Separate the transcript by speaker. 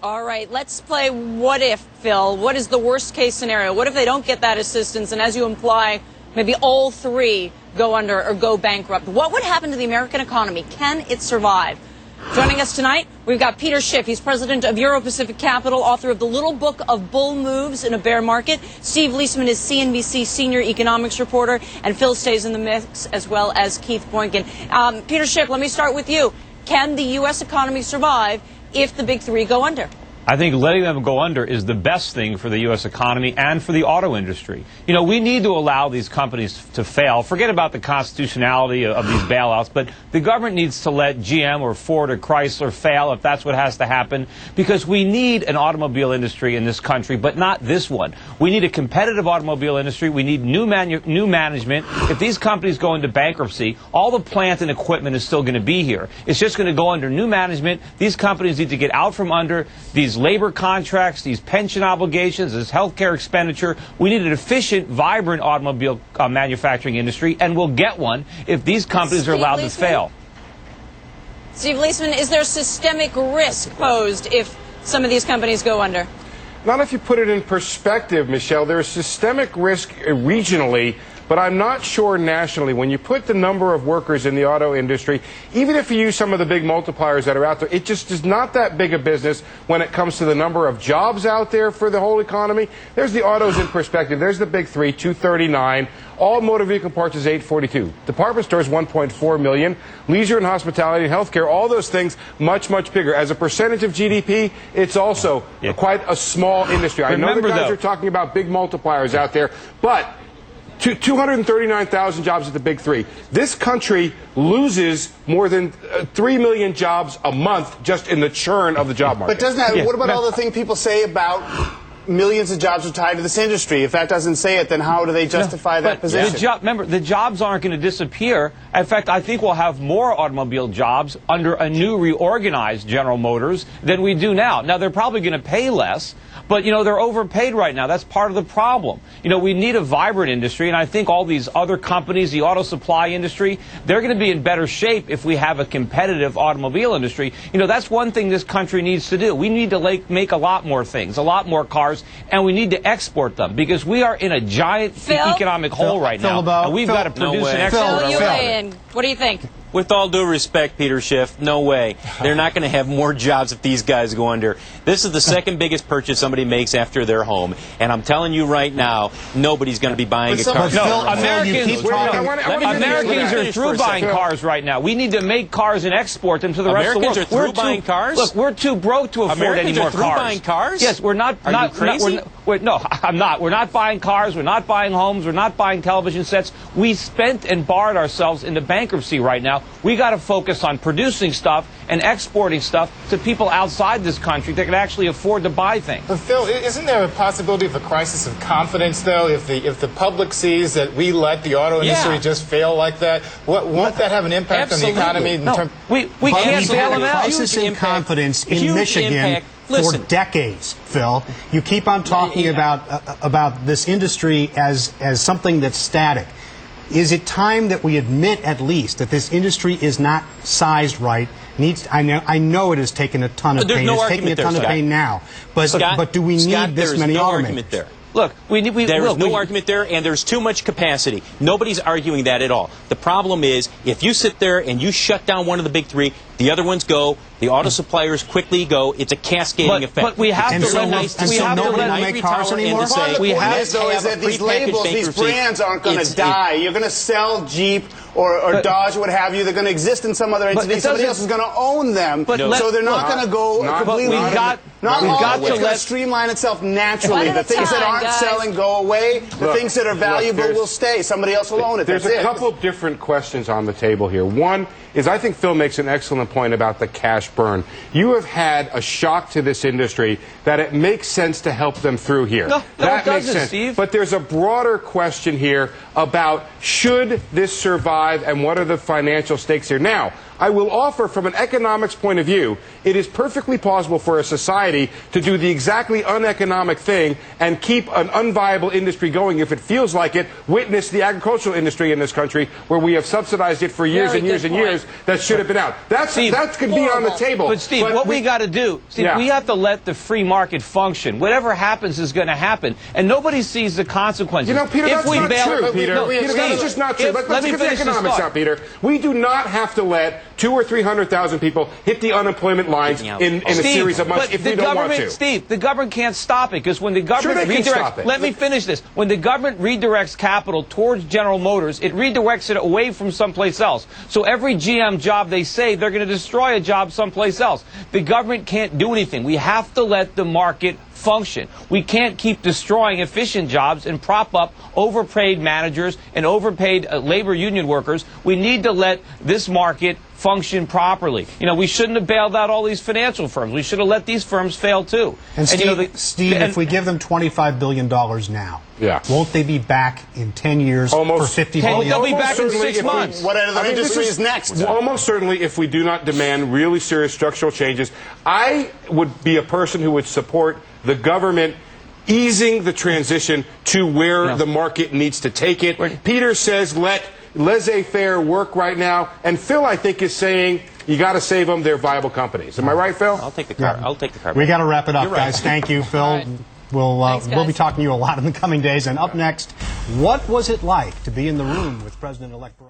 Speaker 1: All right, let's play what if, Phil. What is the worst case scenario? What if they don't get that assistance and, as you imply, maybe all three go under or go bankrupt? What would happen to the American economy? Can it survive? Joining us tonight, we've got Peter Schiff. He's president of Euro-Pacific Capital, author of the Little Book of Bull Moves in a Bear Market. Steve Leisman is CNBC senior economics reporter, and Phil stays in the mix, as well as Keith Boynton. Peter Schiff, let me start with you. Can the U.S. economy survive if the big three go under?
Speaker 2: I think letting them go under is the best thing for the U.S. economy and for the auto industry. You know, we need to allow these companies to fail. Forget about the constitutionality of these bailouts, but the government needs to let GM or Ford or Chrysler fail if that's what has to happen, because we need an automobile industry in this country, but not this one. We need a competitive automobile industry. We need new management. If these companies go into bankruptcy, all the plant and equipment is still going to be here. It's just going to go under new management. These companies need to get out from under these labor contracts, these pension obligations, this health care expenditure. We need an efficient, vibrant automobile manufacturing industry, and we'll get one if these companies are allowed to fail.
Speaker 1: Steve Leisman, is there systemic risk posed if some of these companies go under?
Speaker 3: Not if you put it in perspective, Michelle. There's systemic risk regionally, but I'm not sure nationally. When you put the number of workers in the auto industry, even if you use some of the big multipliers that are out there, it just is not that big a business when it comes to the number of jobs out there for the whole economy. There's the autos in perspective. There's the big three, 239. All motor vehicle parts is 842. Department stores, 1.4 million. Leisure and hospitality and healthcare, all those things, much, much bigger. As a percentage of GDP, it's also quite a small industry. I know the guys are talking about big multipliers out there, but 239,000 jobs at the big three. This country loses more than 3 million jobs a month just in the churn of the job market.
Speaker 4: But doesn't that, what about all the things people say about millions of jobs are tied to this industry? If that doesn't say it, then how do they justify that position?
Speaker 2: Remember, the jobs aren't going to disappear. In fact, I think we'll have more automobile jobs under a new reorganized General Motors than we do now. Now, they're probably going to pay less, but, you know, they're overpaid right now. That's part of the problem. You know, we need a vibrant industry, and I think all these other companies, the auto supply industry, they're going to be in better shape if we have a competitive automobile industry. You know, that's one thing this country needs to do. We need to make a lot more things, a lot more cars, and we need to export them, because we are in a giant economic hole right now, and we've got to produce and export.
Speaker 1: Phil, you weigh in. What do you think?
Speaker 5: With all due respect, Peter Schiff, no way. They're not going to have more jobs if these guys go under. This is the second biggest purchase somebody makes after their home. And I'm telling you right now, nobody's going to be buying a car.
Speaker 2: No, Americans are through buying cars right now. We need to make cars and export them to the rest of the world.
Speaker 5: Americans are through buying cars?
Speaker 2: Look, we're too broke to afford any more cars.
Speaker 5: Americans are through buying cars?
Speaker 2: Yes, we're not.
Speaker 5: Are you crazy?
Speaker 2: No, I'm not. We're not buying cars. We're not buying homes. We're not buying television sets. We spent and borrowed ourselves into bankruptcy right now. We got to focus on producing stuff and exporting stuff to people outside this country that can actually afford to buy things.
Speaker 6: But Phil, isn't there a possibility of a crisis of confidence, though, if the public sees that we let the auto industry just fail like that? Won't that have an impact on the economy?
Speaker 2: We can't bail them out.
Speaker 7: Crisis in confidence in Michigan for decades, Phil. You keep on talking about this industry as something that's static. Is it time that we admit, at least, that this industry is not sized right? I know it has taken a ton of pain. It's taking a ton of pain now. But do we need this many automakers?
Speaker 2: Look,
Speaker 5: there's no argument there, and there's too much capacity. Nobody's arguing that at all. The problem is, if you sit there and you shut down one of the big three, the other ones go, the auto suppliers quickly go. It's a cascading effect.
Speaker 2: But we have to
Speaker 7: let make cars anymore.
Speaker 4: The point is that these labels, these brands aren't going to die. You're going to sell Jeep or Dodge or what have you. They're going to exist in some other entity. Somebody else is going to own them. So they're not going to go completely. Not all. It's going to streamline itself naturally. The things that aren't selling go away. The things that are valuable will stay. Somebody else will own it.
Speaker 3: There's a couple of different questions on the table here. One is, I think Phil makes an excellent point about the cash burn. You have had a shock to this industry that it makes sense to help them through here.
Speaker 2: That makes sense. Steve.
Speaker 3: But there's a broader question here about should this survive and what are the financial stakes here. Now, I will offer from an economics point of view, it is perfectly possible for a society to do the exactly uneconomic thing and keep an unviable industry going if it feels like it. Witness the agricultural industry in this country where we have subsidized it for years and years and years that should have been out. That could be on the table.
Speaker 2: But Steve, what we got to do, we have to let the free market function. Whatever happens is going to happen, and nobody sees the consequences.
Speaker 3: You know, Peter, that's not true, Peter. That's just not true. Let's get the economics out, Peter. We do not have to let 200,000 or 300,000 people hit the unemployment lines in a series of months if we don't want to.
Speaker 2: Steve, the government can't stop it because when the government redirects, let me finish this. When the government redirects capital towards General Motors, it redirects it away from someplace else. So every GM job they say, they're going to destroy a job someplace else. The government can't do anything. We have to let the market function. We can't keep destroying efficient jobs and prop up overpaid managers and overpaid labor union workers. We need to let this market function properly. You know, we shouldn't have bailed out all these financial firms. We should have let these firms fail too.
Speaker 7: And Steve, if we give them $25 billion now, won't they be back in 10 years for $50 billion?
Speaker 2: They'll be back in 6 months.
Speaker 4: What other industry is next?
Speaker 3: Almost certainly, if we do not demand really serious structural changes, I would be a person who would support the government easing the transition to where the market needs to take it. Peter says let laissez-faire work right now, and Phil, I think, is saying you got to save them. They're viable companies. Am I right, Phil?
Speaker 5: I'll take the car. I'll take the car.
Speaker 7: We got to wrap it up, guys. Thank you, Phil. We'll be talking to you a lot in the coming days. And up next, what was it like to be in the room with President-elect Barack Obama?